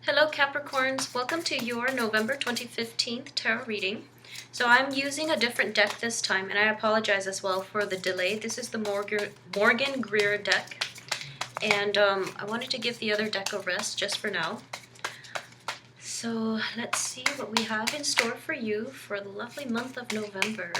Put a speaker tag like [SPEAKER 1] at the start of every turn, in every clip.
[SPEAKER 1] Hello Capricorns, welcome to your November 2015 tarot reading. So I'm using a different deck this time, and I apologize as well for the delay. This is the Morgan Greer deck, and I wanted to give the other deck a rest just for now. So let's see what we have in store for you for the lovely month of November.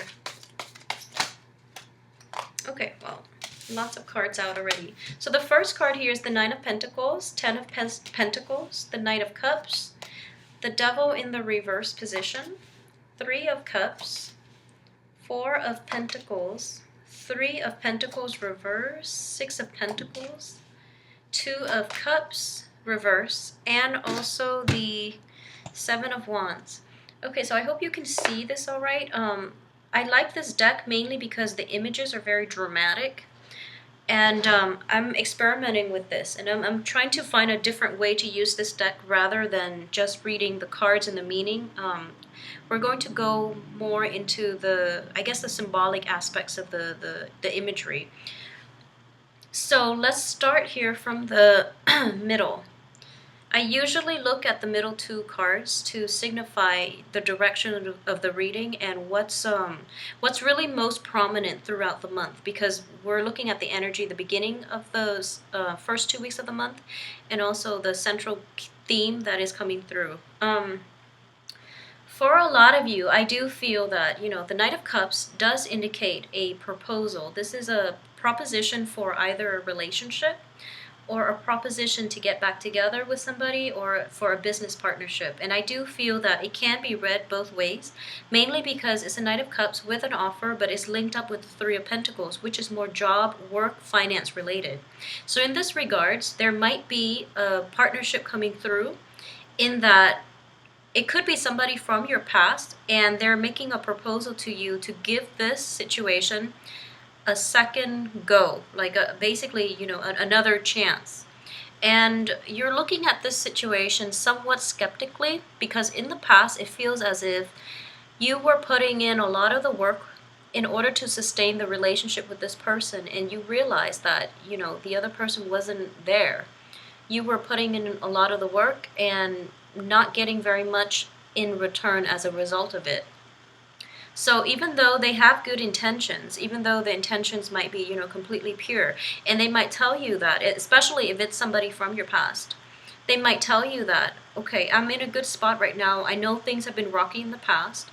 [SPEAKER 1] Okay, well, lots of cards out already. So the first card here is the Nine of Pentacles, Ten of Pentacles, the Knight of Cups, the Devil in the reverse position, Three of Cups, Four of Pentacles, Three of Pentacles reverse, Six of Pentacles, Two of Cups reverse, and also the Seven of Wands. Okay, so I hope you can see this all right. I like this deck mainly because the images are very dramatic. And I'm experimenting with this, and I'm trying to find a different way to use this deck rather than just reading the cards and the meaning. We're going to go more into the symbolic aspects of the imagery. So let's start here from the middle. I usually look at the middle two cards to signify the direction of the reading and what's really most prominent throughout the month, because we're looking at the energy, the beginning of those first 2 weeks of the month, and also the central theme that is coming through. For a lot of you, I do feel that, the Knight of Cups does indicate a proposal. This is a proposition for either a relationship or a proposition to get back together with somebody, or for a business partnership. And I do feel that it can be read both ways, mainly because it's a Knight of Cups with an offer, but it's linked up with the Three of Pentacles, which is more job, work, finance related. So in this regards, there might be a partnership coming through, in that it could be somebody from your past, and they're making a proposal to you to give this situation a second go, like basically, another chance. And you're looking at this situation somewhat skeptically, because in the past it feels as if you were putting in a lot of the work in order to sustain the relationship with this person, and you realize that, the other person wasn't there. You were putting in a lot of the work and not getting very much in return as a result of it. So even though they have good intentions, even though the intentions might be, completely pure, and they might tell you that, especially if it's somebody from your past, they might tell you that, okay, I'm in a good spot right now. I know things have been rocky in the past,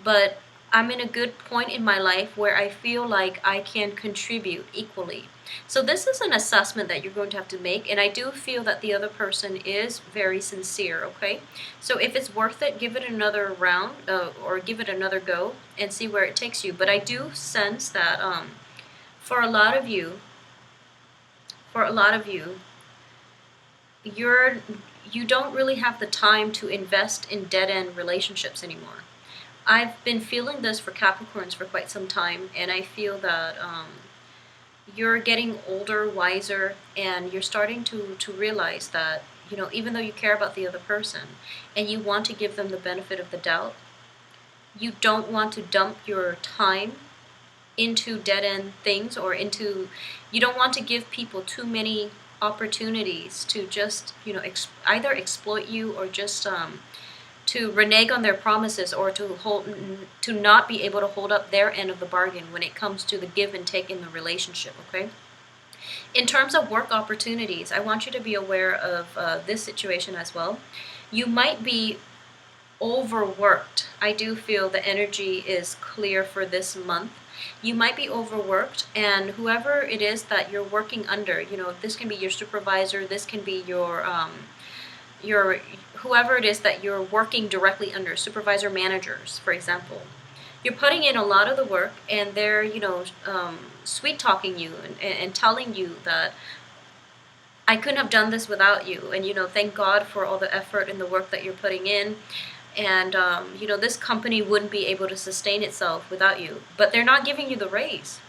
[SPEAKER 1] but I'm in a good point in my life where I feel like I can contribute equally. So this is an assessment that you're going to have to make, and I do feel that the other person is very sincere, okay? So if it's worth it, give it another round, or give it another go and see where it takes you. But I do sense that for a lot of you, you don't really have the time to invest in dead-end relationships anymore. I've been feeling this for Capricorns for quite some time, and I feel that you're getting older, wiser, and you're starting to realize that, even though you care about the other person and you want to give them the benefit of the doubt, you don't want to dump your time into dead-end things, or you don't want to give people too many opportunities to just, either exploit you, or just to renege on their promises, or to not be able to hold up their end of the bargain when it comes to the give and take in the relationship, okay? In terms of work opportunities, I want you to be aware of this situation as well. You might be overworked. I do feel the energy is clear for this month. You might be overworked, and whoever it is that you're working under, this can be your supervisor, this can be your whoever it is that you're working directly under, supervisor, managers, for example. You're putting in a lot of the work, and they're, sweet talking you and telling you that I couldn't have done this without you, and, thank God for all the effort and the work that you're putting in. And, this company wouldn't be able to sustain itself without you, but they're not giving you the raise.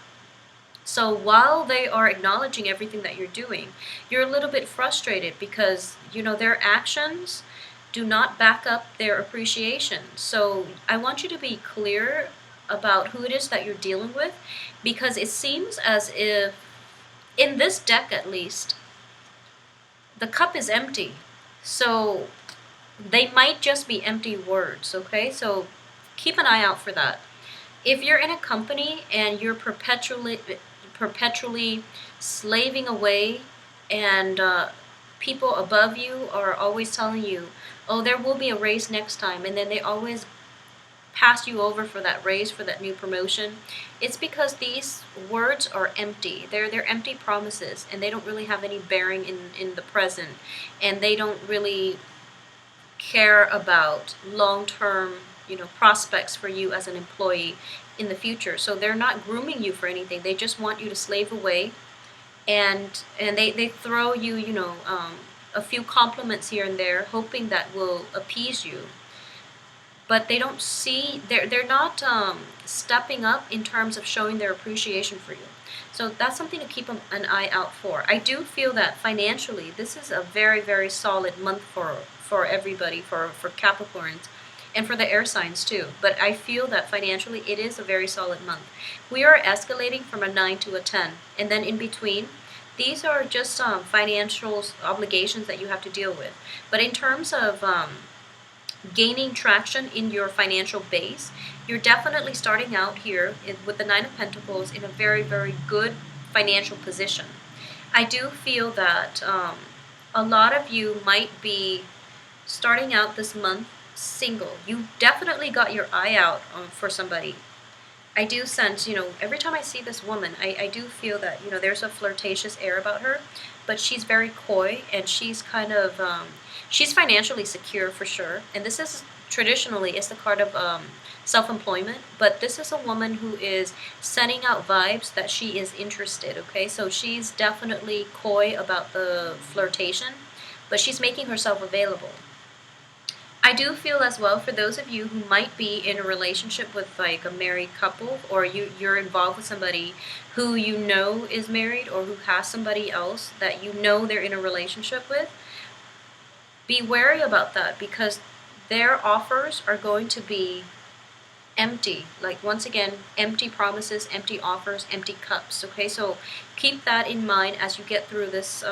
[SPEAKER 1] So while they are acknowledging everything that you're doing, you're a little bit frustrated because, their actions do not back up their appreciation. So I want you to be clear about who it is that you're dealing with, because it seems as if, in this deck at least, the cup is empty. So they might just be empty words, okay? So keep an eye out for that. If you're in a company and you're perpetually slaving away, and people above you are always telling you, oh, there will be a raise next time, and then they always pass you over for that raise, for that new promotion, it's because these words are empty. They're empty promises, and they don't really have any bearing in the present, and they don't really care about long-term, prospects for you as an employee in the future. So they're not grooming you for anything. They just want you to slave away, and they throw you, a few compliments here and there, hoping that will appease you. But they don't see, they're not stepping up in terms of showing their appreciation for you. So that's something to keep an eye out for. I do feel that financially, this is a very, very solid month for everybody, for Capricorns, and for the air signs too. But I feel that financially, it is a very solid month. We are escalating from a 9 to a 10, and then in between, these are just financial obligations that you have to deal with. But in terms of gaining traction in your financial base, you're definitely starting out here with the Nine of Pentacles in a very, very good financial position. I do feel that a lot of you might be starting out this month single. You definitely got your eye out for somebody. I do sense, every time I see this woman, I do feel that, there's a flirtatious air about her, but she's very coy, and she's kind of, she's financially secure for sure. And this is traditionally, it's the card of self-employment, but this is a woman who is sending out vibes that she is interested, okay? So she's definitely coy about the flirtation, but she's making herself available. I do feel as well, for those of you who might be in a relationship with like a married couple, or you're involved with somebody who is married, or who has somebody else that they're in a relationship with, be wary about that, because their offers are going to be empty. Like, once again, empty promises, empty offers, empty cups, okay? So keep that in mind as you get through this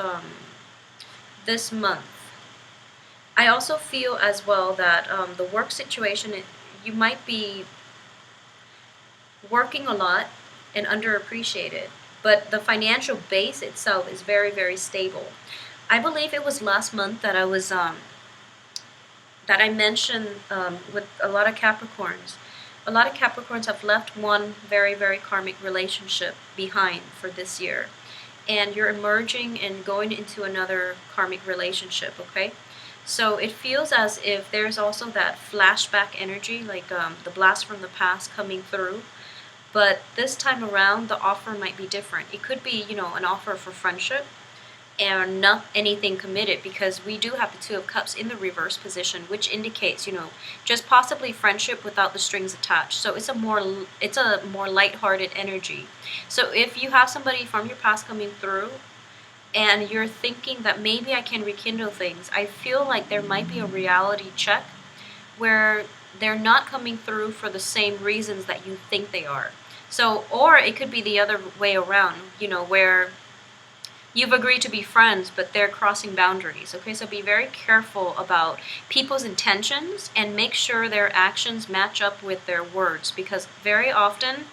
[SPEAKER 1] month. I also feel as well that the work situation, you might be working a lot and underappreciated, but the financial base itself is very, very stable. I believe it was last month that I mentioned with a lot of Capricorns. A lot of Capricorns have left one very, very karmic relationship behind for this year, and you're emerging and going into another karmic relationship, okay? So it feels as if there's also that flashback energy, like the blast from the past coming through. But this time around, the offer might be different. It could be, an offer for friendship and not anything committed, because we do have the Two of Cups in the reverse position, which indicates, just possibly friendship without the strings attached. So it's a more lighthearted energy. So if you have somebody from your past coming through, and you're thinking that maybe I can rekindle things, I feel like there might be a reality check where they're not coming through for the same reasons that you think they are. So, or it could be the other way around, where you've agreed to be friends, but they're crossing boundaries, okay? So be very careful about people's intentions, and make sure their actions match up with their words, because very often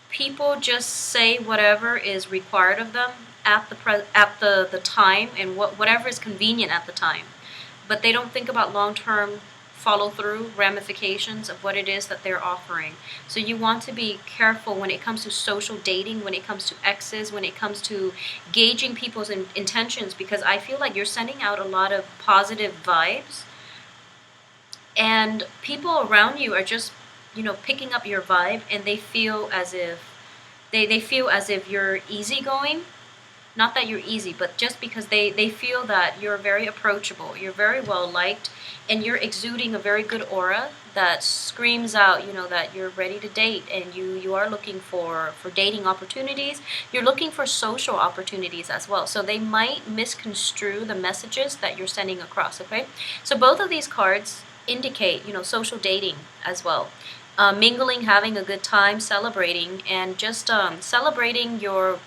[SPEAKER 1] people just say whatever is required of them at the time, and whatever is convenient at the time, but they don't think about long-term follow-through ramifications of what it is that they're offering. So you want to be careful when it comes to social dating, when it comes to exes, when it comes to gauging people's intentions, because I feel like you're sending out a lot of positive vibes, and people around you are just picking up your vibe, and they feel as if you're easygoing. Not that you're easy, but just because they feel that you're very approachable, you're very well liked, and you're exuding a very good aura that screams out, that you're ready to date, and you are looking for dating opportunities. You're looking for social opportunities as well. So they might misconstrue the messages that you're sending across, okay? So both of these cards indicate, social dating as well. Mingling, having a good time, celebrating, and just celebrating your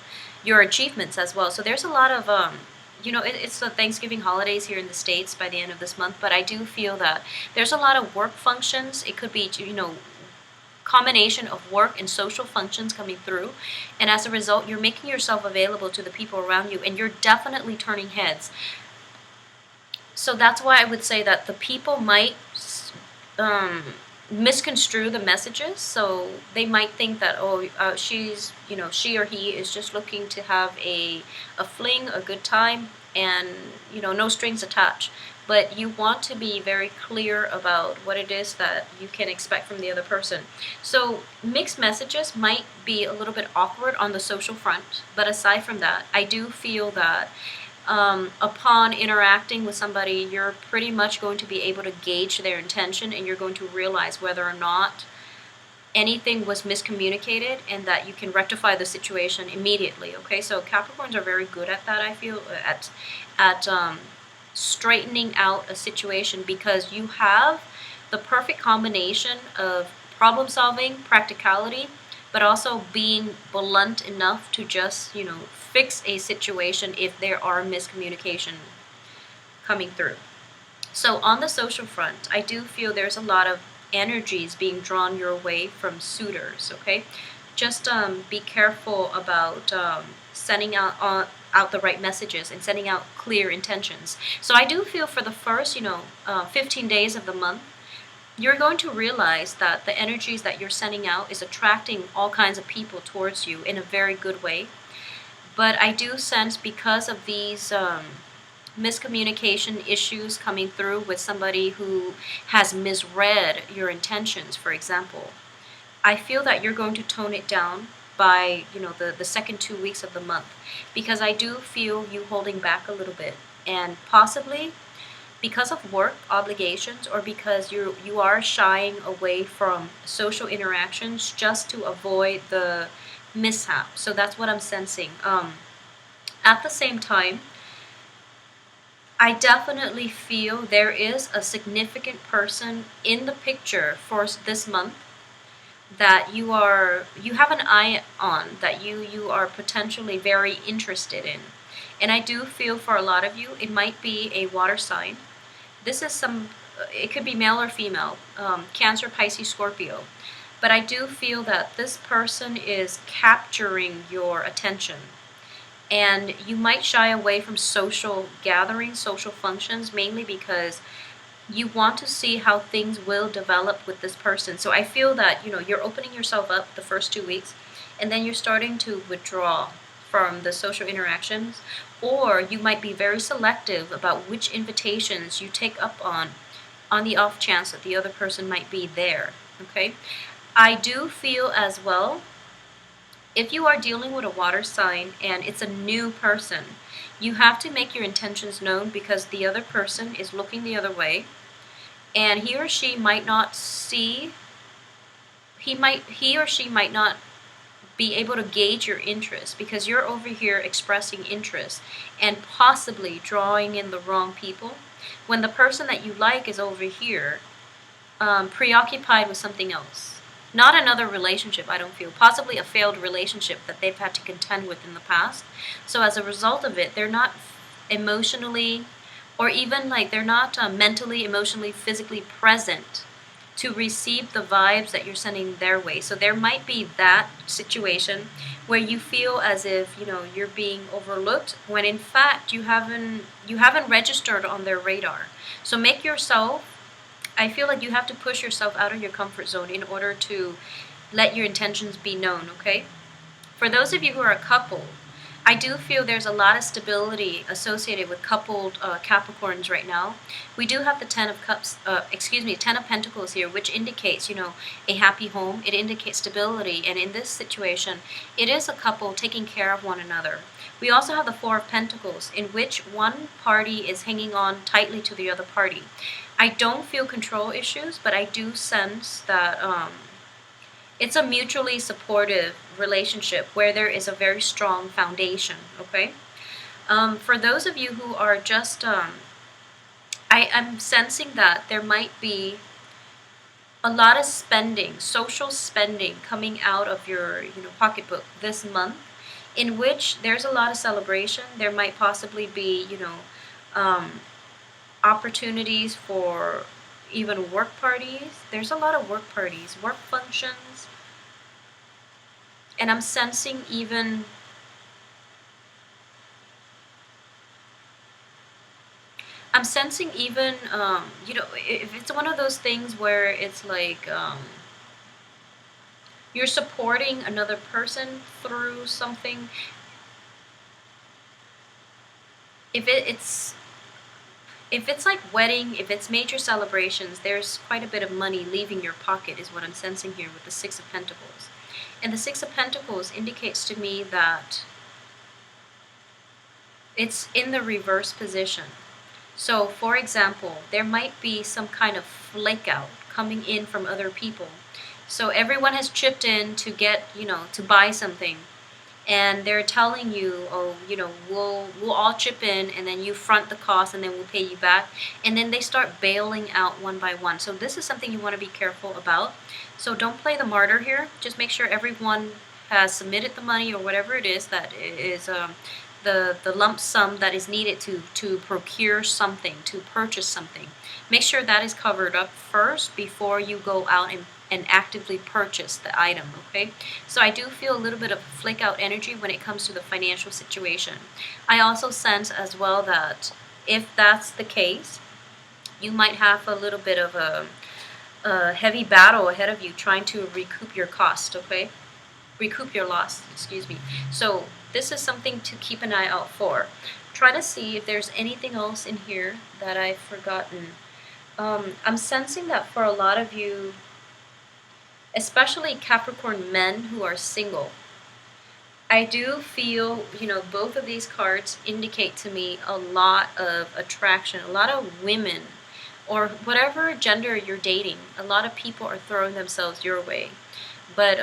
[SPEAKER 1] achievements as well. So there's a lot of it's the Thanksgiving holidays here in the States by the end of this month, but I do feel that there's a lot of work functions. It could be, combination of work and social functions coming through, and as a result you're making yourself available to the people around you, and you're definitely turning heads. So that's why I would say that the people might um, misconstrue the messages. So they might think that, oh, she or he is just looking to have a fling, a good time, and no strings attached. But you want to be very clear about what it is that you can expect from the other person. So mixed messages might be a little bit awkward on the social front, but aside from that, I do feel that upon interacting with somebody, you're pretty much going to be able to gauge their intention, and you're going to realize whether or not anything was miscommunicated, and that you can rectify the situation immediately. Okay, so Capricorns are very good at that. I feel at straightening out a situation, because you have the perfect combination of problem solving, practicality, but also being blunt enough to just, fix a situation if there are miscommunication coming through. So on the social front, I do feel there's a lot of energies being drawn your way from suitors, okay? Just be careful about sending out the right messages and sending out clear intentions. So I do feel for the first, 15 days of the month, you're going to realize that the energies that you're sending out is attracting all kinds of people towards you in a very good way. But I do sense, because of these miscommunication issues coming through with somebody who has misread your intentions, for example, I feel that you're going to tone it down by, the second 2 weeks of the month, because I do feel you holding back a little bit, and possibly because of work obligations, or because you are shying away from social interactions just to avoid the mishap. So that's what I'm sensing. At the same time, I definitely feel there is a significant person in the picture for this month that you have an eye on, that you are potentially very interested in. And I do feel for a lot of you, it might be a water sign. This is it could be male or female, Cancer, Pisces, Scorpio. But I do feel that this person is capturing your attention. And you might shy away from social gatherings, social functions, mainly because you want to see how things will develop with this person. So I feel that, you're opening yourself up the first 2 weeks, and then you're starting to withdraw from the social interactions, or you might be very selective about which invitations you take up on the off chance that the other person might be there, okay? I do feel as well, if you are dealing with a water sign and it's a new person, you have to make your intentions known, because the other person is looking the other way, and he or she might not be able to gauge your interest, because you're over here expressing interest and possibly drawing in the wrong people, when the person that you like is over here preoccupied with something else. Not another relationship, I don't feel. Possibly a failed relationship that they've had to contend with in the past. So as a result of it, they're not emotionally, or even they're not mentally, emotionally, physically present to receive the vibes that you're sending their way. So there might be that situation where you feel as if, you're being overlooked, when in fact you haven't registered on their radar. So I feel like you have to push yourself out of your comfort zone in order to let your intentions be known, okay? For those of you who are a couple, I do feel there's a lot of stability associated with coupled Capricorns right now. We do have the Ten of Pentacles here, which indicates, a happy home. It indicates stability, and in this situation, it is a couple taking care of one another. We also have the Four of Pentacles, in which one party is hanging on tightly to the other party. I don't feel control issues, but I do sense that it's a mutually supportive relationship where there is a very strong foundation, okay? For those of you who are just, I'm sensing that there might be a lot of social spending coming out of your pocketbook this month, in which there's a lot of celebration. There might possibly be, opportunities for even work parties. There's a lot of work parties, work functions, and I'm sensing even, if it's one of those things where it's like, you're supporting another person through something. If it's like wedding, if it's major celebrations, there's quite a bit of money leaving your pocket, is what I'm sensing here with the Six of Pentacles. And the Six of Pentacles indicates to me that it's in the reverse position. So, for example, there might be some kind of flake out coming in from other people. So everyone has chipped in to get, to buy something. And they're telling you, oh, we'll all chip in, and then you front the cost, and then we'll pay you back. And then they start bailing out one by one. So this is something you want to be careful about. So don't play the martyr here. Just make sure everyone has submitted the money or whatever it is that is the lump sum that is needed to procure something, to purchase something. Make sure that is covered up first before you go out and actively purchase the item, okay? So I do feel a little bit of flake out energy when it comes to the financial situation. I also sense as well that if that's the case, you might have a little bit of a heavy battle ahead of you trying to recoup your cost, okay? Recoup your loss, excuse me. So this is something to keep an eye out for. Try to see if there's anything else in here that I've forgotten. I'm sensing that for a lot of you, especially Capricorn men who are single, I do feel, both of these cards indicate to me a lot of attraction, a lot of women, or whatever gender you're dating. A lot of people are throwing themselves your way. But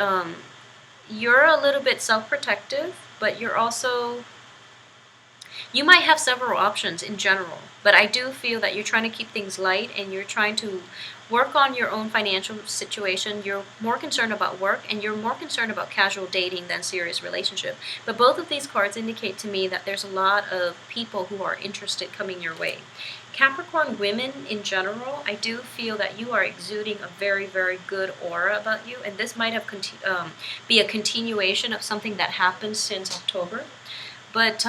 [SPEAKER 1] you're a little bit self-protective, but you might have several options in general, but I do feel that you're trying to keep things light and you're trying to work on your own financial situation. You're more concerned about work and you're more concerned about casual dating than serious relationship. But both of these cards indicate to me that there's a lot of people who are interested coming your way. Capricorn women in general, I do feel that you are exuding a very, very good aura about you, and this might have be a continuation of something that happened since October. But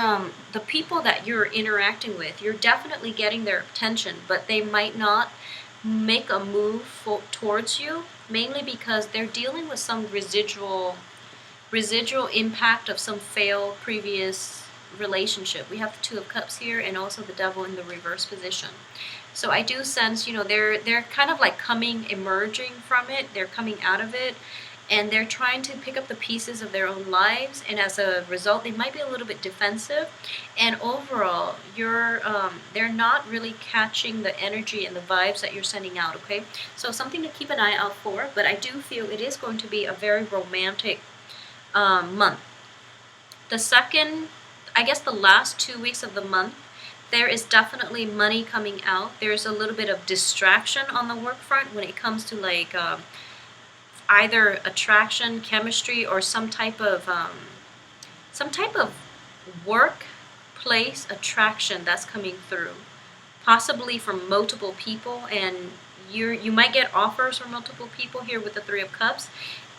[SPEAKER 1] the people that you're interacting with, you're definitely getting their attention, but they might not make a move towards you, mainly because they're dealing with some residual impact of some failed previous relationship. We have the Two of Cups here and also the Devil in the reverse position. So I do sense, they're kind of like emerging from it. They're coming out of it, and they're trying to pick up the pieces of their own lives. And as a result, they might be a little bit defensive. And overall, they're not really catching the energy and the vibes that you're sending out. Okay, so something to keep an eye out for. But I do feel it is going to be a very romantic month. The last 2 weeks of the month, there is definitely money coming out. There's a little bit of distraction on the work front when it comes to like either attraction, chemistry, or some type of workplace attraction that's coming through, possibly from multiple people, and you might get offers from multiple people here with the Three of Cups,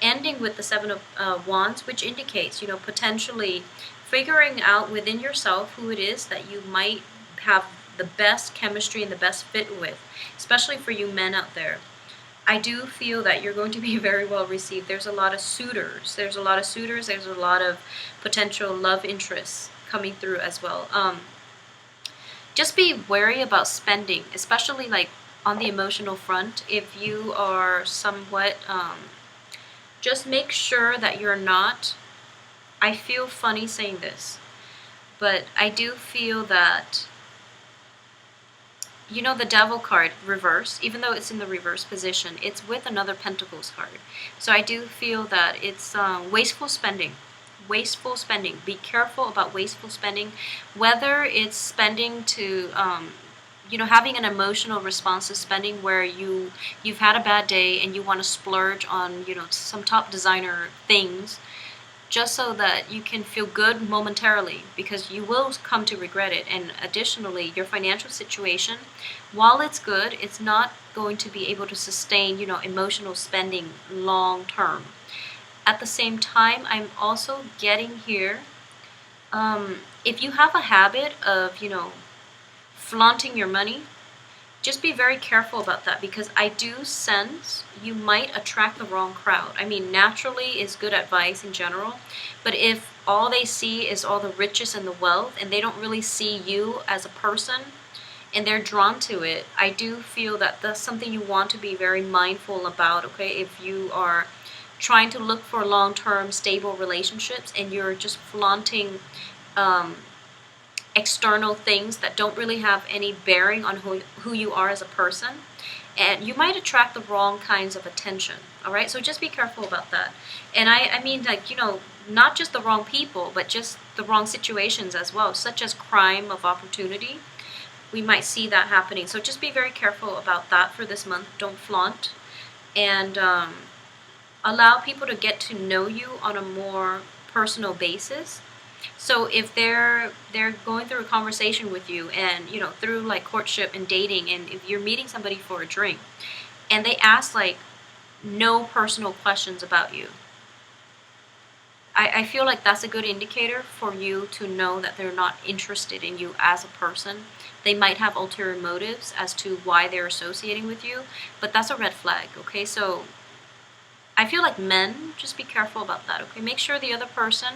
[SPEAKER 1] ending with the Seven of Wands, which indicates, potentially figuring out within yourself who it is that you might have the best chemistry and the best fit with, especially for you men out there. I do feel that you're going to be very well received. There's a lot of suitors. There's a lot of potential love interests coming through as well. Just be wary about spending, especially like on the emotional front. If you are somewhat, just make sure that you're not, I feel funny saying this, but I do feel that, the Devil card reverse, even though it's in the reverse position, it's with another Pentacles card. So I do feel that it's wasteful spending. Wasteful spending. Be careful about wasteful spending, whether it's spending to, having an emotional response to spending where you've had a bad day and you want to splurge on, some top designer things. just so that you can feel good momentarily, because you will come to regret it. And additionally, your financial situation, while it's good, it's not going to be able to sustain, emotional spending long term. At the same time, I'm also getting here, if you have a habit of, flaunting your money, just be very careful about that, because I do sense you might attract the wrong crowd. I mean, naturally is good advice in general, but if all they see is all the riches and the wealth, and they don't really see you as a person, and they're drawn to it, I do feel that that's something you want to be very mindful about, okay? If you are trying to look for long-term stable relationships and you're just flaunting external things that don't really have any bearing on who you are as a person, and you might attract the wrong kinds of attention. All right, so just be careful about that. And I mean, like, not just the wrong people, but just the wrong situations as well, such as crime of opportunity. We might see that happening, so just be very careful about that for this month. Don't flaunt, and allow people to get to know you on a more personal basis. So if they're going through a conversation with you, and through like courtship and dating, and if you're meeting somebody for a drink and they ask like no personal questions about you, I feel like that's a good indicator for you to know that they're not interested in you as a person. They might have ulterior motives as to why they're associating with you, but that's a red flag, okay? So I feel like men, just be careful about that, okay? Make sure the other person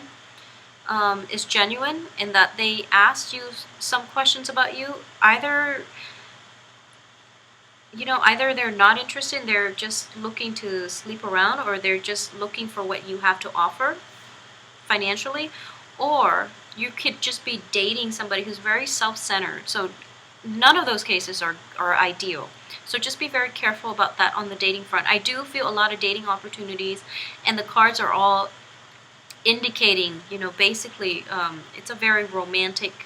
[SPEAKER 1] is genuine, and that they asked you some questions about you. Either they're not interested, they're just looking to sleep around, or they're just looking for what you have to offer financially, or you could just be dating somebody who's very self-centered. So none of those cases are ideal. So just be very careful about that on the dating front. I do feel a lot of dating opportunities, and the cards are all indicating, basically, it's a very romantic,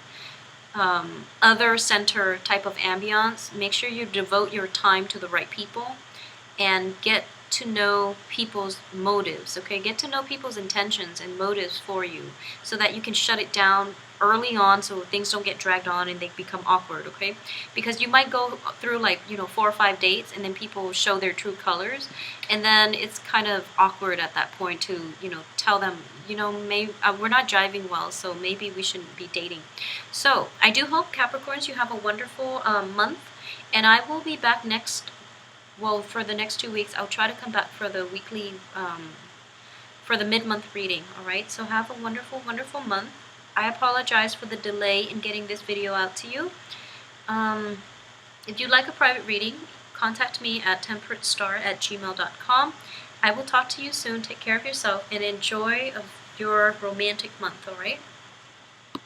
[SPEAKER 1] other center type of ambiance. Make sure you devote your time to the right people and get to know people's motives, okay? Get to know people's intentions and motives for you, so that you can shut it down early on, so things don't get dragged on and they become awkward, okay? Because you might go through like 4 or 5 dates, and then people show their true colors, and then it's kind of awkward at that point to tell them, maybe we're not jiving well, so maybe we shouldn't be dating. So I do hope, Capricorns, you have a wonderful month, and I will be back for the next 2 weeks. I'll try to come back for the weekly, for the mid-month reading, all right? So have a wonderful, wonderful month. I apologize for the delay in getting this video out to you. If you'd like a private reading, contact me at temperatestar@gmail.com. I will talk to you soon. Take care of yourself and enjoy your romantic month, all right?